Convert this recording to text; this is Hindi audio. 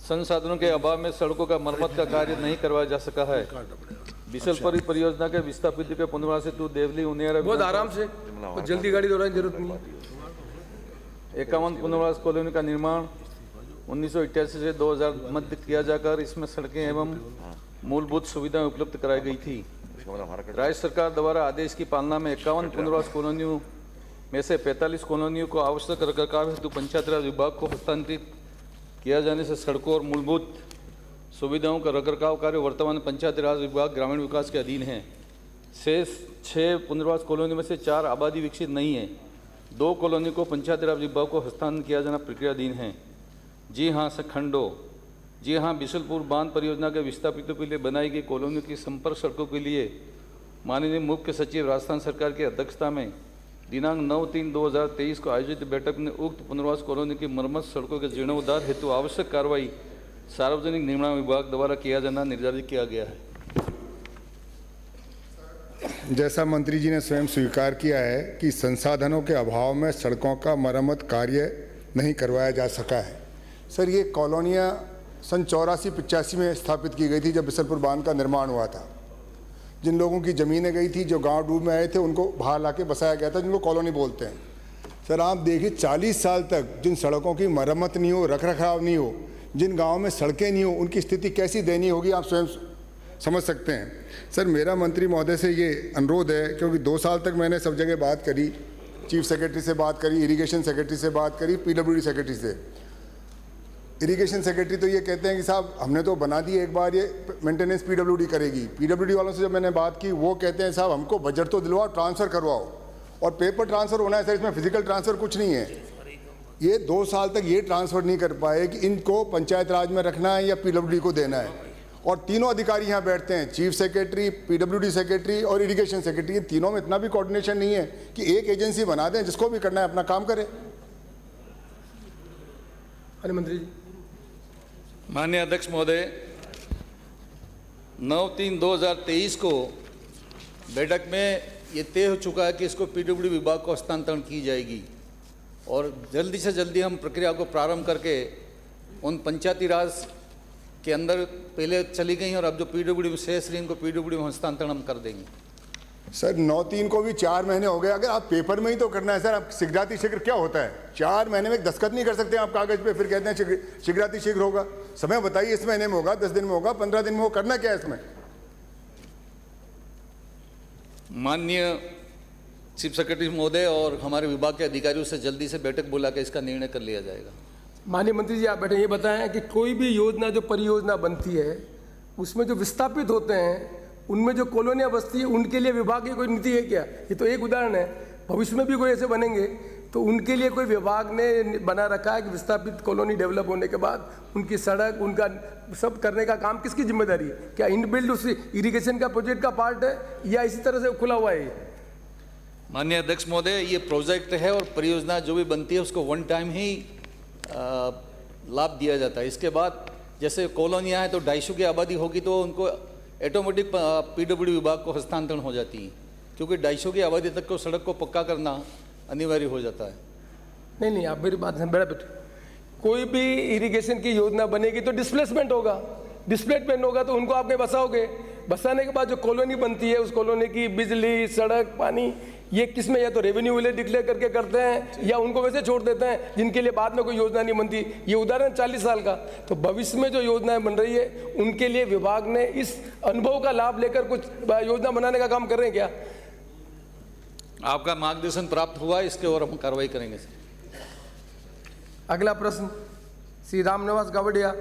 संसाधनों के अभाव में सड़कों का मरम्मत का कार्य नहीं करवाया जा सका है। बिसलपरी परियोजना के विस्थापित के पुनर्वास हेतु देवली उनियारा बहुत आराम से, तो जल्दी गाड़ी दौड़ाने की जरूरत नहीं है। 51 पुनर्वास कॉलोनी का निर्माण 1988 से 2000 मध्य किया जाकर इसमें सड़कें एवं मूलभूत सुविधाएं उपलब्ध कराई गई थी। राज्य सरकार द्वारा आदेश की पालना में 51 पुनर्वास कॉलोनियों में से 45 कॉलोनियों को आवश्यक रखरखाव हेतु पंचायत राज विभाग को हस्तांतरित किया जाने से सड़कों और मूलभूत सुविधाओं का रखरखाव कार्य वर्तमान पंचायत राज विभाग ग्रामीण विकास के अधीन है। शेष 6 पुनर्वास कॉलोनी में से 4 आबादी विकसित नहीं है। 2 कॉलोनी को पंचायत राज विभाग को हस्तांतरित किया जाना प्रक्रियाधीन है। जी हाँ खंडो। जी हाँ, बिशलपुर बांध परियोजना के विस्थापितों के लिए बनाई गई कॉलोनियों की संपर्क सड़कों के लिए माननीय मुख्य सचिव राजस्थान सरकार की अध्यक्षता में दिनांक 9/3/2023 को आयोजित बैठक में उक्त पुनर्वास कॉलोनी की मरम्मत सड़कों के जीर्णोद्धार हेतु आवश्यक कार्रवाई सार्वजनिक निर्माण विभाग द्वारा किया जाना निर्धारित किया गया है। जैसा मंत्री जी ने स्वयं स्वीकार किया है कि संसाधनों के अभाव में सड़कों का मरम्मत कार्य नहीं करवाया जा सका है। सर, ये कॉलोनियाँ सन 84-85 में स्थापित की गई थी जब बिसलपुर बांध का निर्माण हुआ था। जिन लोगों की ज़मीनें गई थी, जो गांव डूब में आए थे, उनको बाहर लाके बसाया गया था, जिनको कॉलोनी बोलते हैं। सर, आप देखिए 40 साल तक जिन सड़कों की मरम्मत नहीं हो, रखरखाव नहीं हो, जिन गाँव में सड़कें नहीं हो, उनकी स्थिति कैसी दयनीय होगी आप स्वयं समझ सकते हैं। सर, मेरा मंत्री महोदय से ये अनुरोध है, क्योंकि 2 साल तक मैंने सब जगह बात करी, चीफ सेक्रेटरी से बात करी, इरिगेशन सेक्रेटरी से बात करी, PWD सेक्रेटरी से। इरिगेशन सेक्रेटरी तो ये कहते हैं कि साहब हमने तो बना दिए, एक बार ये मेंटेनेंस PWD करेगी। PWD वालों से जब मैंने बात की, वो कहते हैं साहब हमको बजट तो दिलवाओ, ट्रांसफ़र करवाओ। और पेपर ट्रांसफ़र होना है सर, इसमें फिजिकल ट्रांसफ़र कुछ नहीं है। ये 2 साल तक ये ट्रांसफ़र नहीं कर पाए कि इनको पंचायत राज में रखना है या PWD को देना है। और तीनों अधिकारी यहाँ बैठते हैं, चीफ सेक्रेटरी, PWD सेक्रेटरी और इरिगेशन सेक्रेटरी। इन तीनों में इतना भी कोऑर्डिनेशन नहीं है कि एक एजेंसी बना दें, जिसको भी करना है अपना काम करे। मंत्री जी। माननीय अध्यक्ष महोदय, 9/3/2023 को बैठक में ये तय हो चुका है कि इसको PWD विभाग को हस्तांतरण की जाएगी और जल्दी से जल्दी हम प्रक्रिया को प्रारंभ करके उन पंचायती राज के अंदर पहले चली गई और अब जो PWD में शेष रही, इनको PWD में हस्तांतरण हम कर देंगे। सर, 9/3 को भी 4 महीने हो गए। अगर आप पेपर में ही तो करना है सर, आप शीघ्राति शीघ्र क्या होता है? 4 महीने में दस्तखत नहीं कर सकते आप कागज पे, फिर कहते हैं शीघ्राति शीघ्र होगा। समय बताइए, इस महीने में होगा, 10 दिन में होगा, 15 दिन में होगा, करना क्या है इसमें? माननीय चीफ सेक्रेटरी महोदय और हमारे विभाग के अधिकारियों से जल्दी से बैठक बुला के इसका निर्णय कर लिया जाएगा। माननीय मंत्री जी, आप बैठे ये बताएं कि कोई भी योजना जो परियोजना बनती है, उसमें जो विस्थापित होते हैं, उनमें जो कॉलोनियाँ बसती है, उनके लिए विभाग की कोई नीति है क्या? ये तो एक उदाहरण है। भविष्य में भी कोई ऐसे बनेंगे तो उनके लिए कोई विभाग ने बना रखा है कि विस्थापित कॉलोनी डेवलप होने के बाद उनकी सड़क, उनका सब करने का काम किसकी जिम्मेदारी है? क्या इनबिल्ड उस इरिगेशन का प्रोजेक्ट का पार्ट है या इसी तरह से खुला हुआ है? माननीय अध्यक्ष महोदय, ये प्रोजेक्ट है और परियोजना जो भी बनती है उसको वन टाइम ही लाभ दिया जाता है। इसके बाद जैसे कॉलोनियाँ हैं तो 250 की आबादी होगी तो उनको ऑटोमेटिक PWD विभाग को हस्तांतरण हो जाती है, क्योंकि 250 की आबादी तक को सड़क को पक्का करना अनिवार्य हो जाता है। नहीं, आप मेरी बात है, बड़ा बेटा, कोई भी इरिगेशन की योजना बनेगी तो डिस्प्लेसमेंट होगा। डिस्प्लेसमेंट होगा तो उनको आप कहीं बसाओगे। बसाने के बाद जो कॉलोनी बनती है, उस कॉलोनी की बिजली, सड़क, पानी, ये किसमें या तो रेवेन्यू विलेज डिक्लेयर करके करते हैं या उनको वैसे छोड़ देते हैं जिनके लिए बाद में कोई योजना नहीं बनती। ये उदाहरण 40 साल का। तो भविष्य में जो योजनाएं बन रही है, उनके लिए विभाग ने इस अनुभव का लाभ लेकर कुछ योजना बनाने का काम कर रहे हैं क्या? आपका मार्गदर्शन प्राप्त हुआ, इसके और हम कार्रवाई करेंगे। अगला प्रश्न श्री रामनिवास गावड़िया।